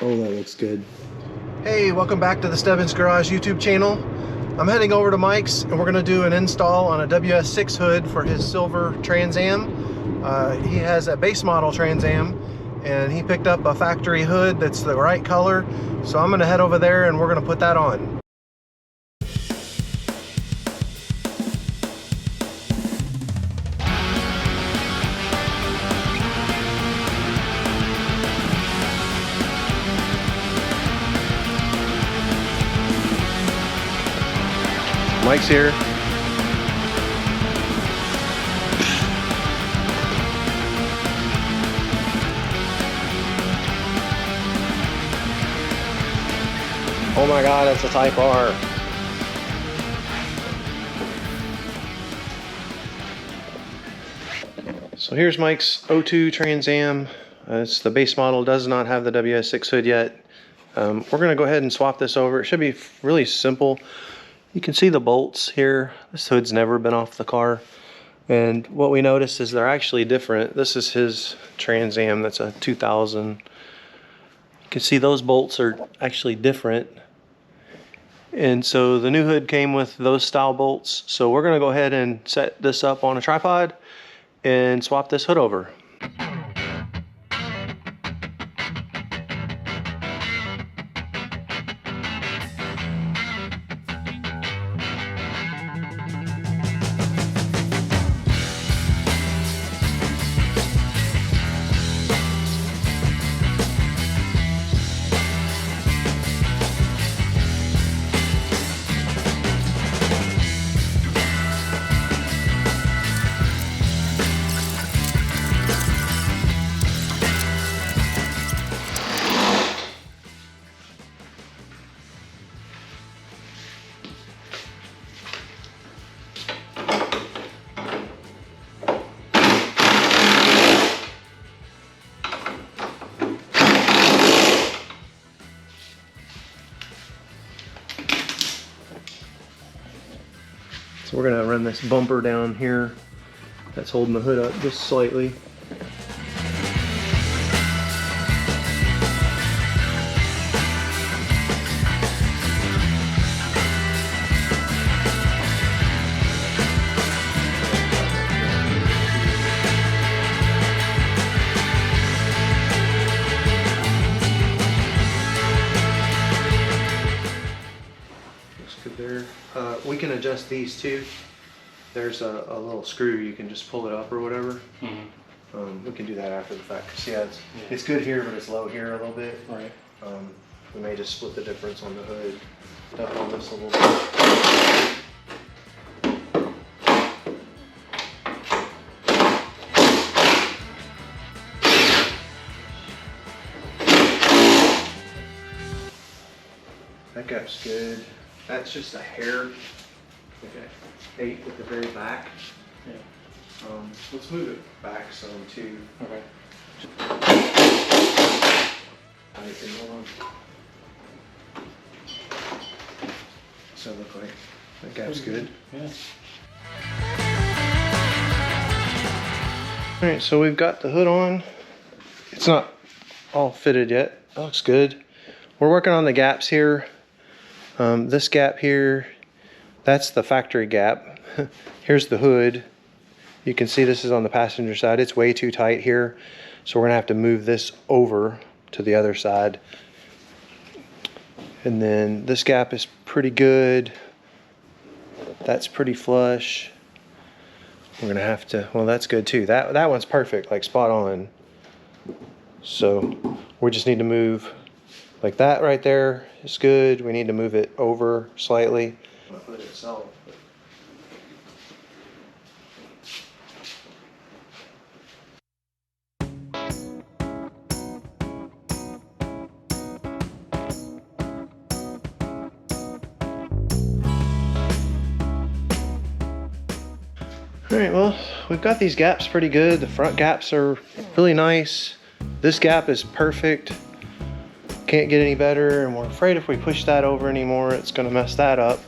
Oh, that looks good. Hey, welcome back to the Stebbins Garage YouTube channel. I'm heading over to Mike's and we're going to do an install on a WS6 hood for his silver Trans Am. He has a base model Trans Am and he picked up a factory hood that's the right color. So I'm going to head over there and we're going to put that on. Mike's here. Oh my God, that's a Type R. So here's Mike's 02 Trans Am. It's the base model, does not have the WS6 hood yet. We're gonna go ahead and swap this over. It should be really simple. You can see the bolts here. This hood's never been off the car. And what we notice is they're actually different. This is his Trans Am, that's a 2000. You can see those bolts are actually different. And so the new hood came with those style bolts. So we're gonna go ahead and set this up on a tripod and swap this hood over. So we're gonna run this bumper down here that's holding the hood up just slightly. There. We can adjust these too. There's a little screw, you can just pull it up or whatever. We can do that after the fact. Cause yeah, it's good here, but it's low here a little bit. Right. We may just split the difference on the hood up on this a little bit. That gap's good. That's just a hair. Okay. 8 at the very back. Yeah. Let's move it back some too. Okay. Hold on. So it look like that gap's good. Yeah. All right, so we've got the hood on. It's not all fitted yet. That looks good. We're working on the gaps here. This gap here, that's the factory gap. Here's the hood. You can see this is on the passenger side. It's way too tight here. So we're gonna have to move this over to the other side. And then this gap is pretty good. That's pretty flush. We're gonna have to, well, that's good too. That one's perfect, like spot on. So we just need to move like that right there is good. We need to move it over slightly. The hood itself. All right, well, we've got these gaps pretty good. The front gaps are really nice. This gap is perfect. Can't get any better, and we're afraid if we push that over anymore, it's gonna mess that up.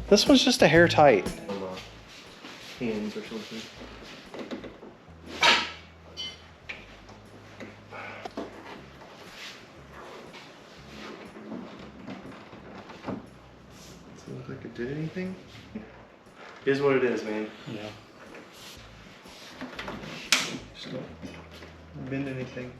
This one's just a hair tight. Hands or something. Did anything? Is what it is, man. Yeah. Just don't bend anything.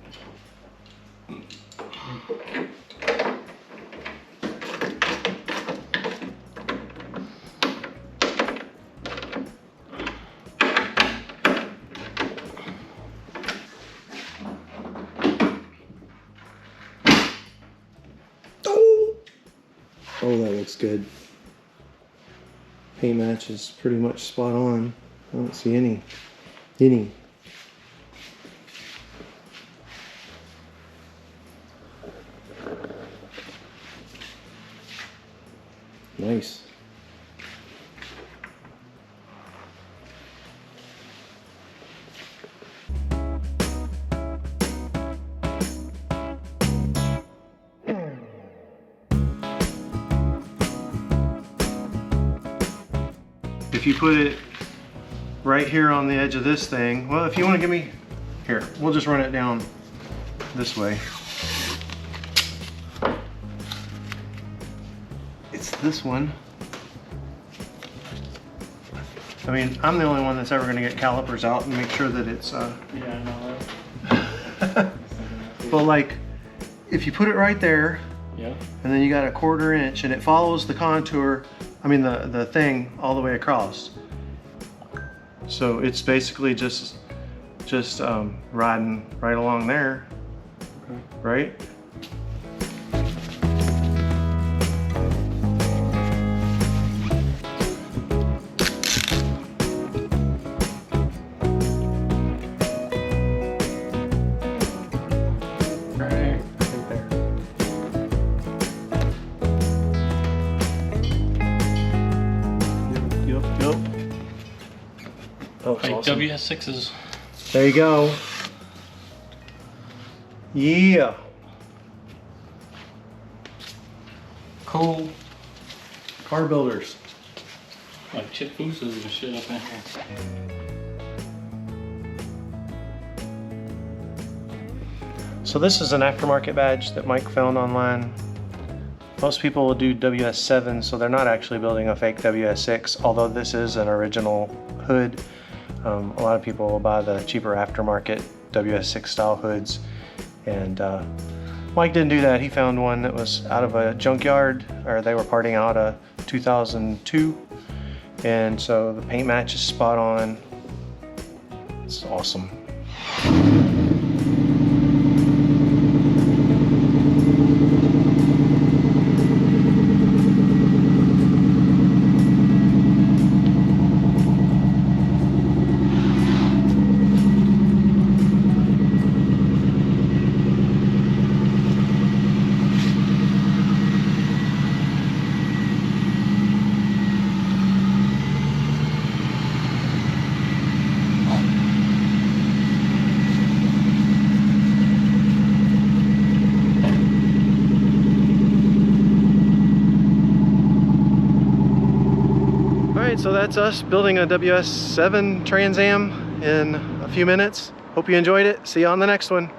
Oh, that looks good. Paint match is pretty much spot on. I don't see any. Nice. If you put it right here on the edge of this thing, well, if you want to give me, here, we'll just run it down this way. It's this one. I mean, I'm the only one that's ever going to get calipers out and make sure that it's, Yeah, I know that. well, like, if you put it right there, Yeah. and then you got a 1/4 inch, and it follows the contour, I mean the thing all the way across. So it's basically just riding right along there, Okay. right? Oh, it's Like awesome. WS6s. There you go. Yeah. Cool. Car builders. Like chip boosters and shit up in here. So this is an aftermarket badge that Mike found online. Most people will do WS7, so they're not actually building a fake WS6, although this is an original hood. A lot of people will buy the cheaper aftermarket WS6 style hoods, and Mike didn't do that. He found one that was out of a junkyard, or they were parting out a 2002, and so the paint match is spot on. It's awesome. Alright, so that's us building a WS7 Trans Am in a few minutes. Hope you enjoyed it. See you on the next one.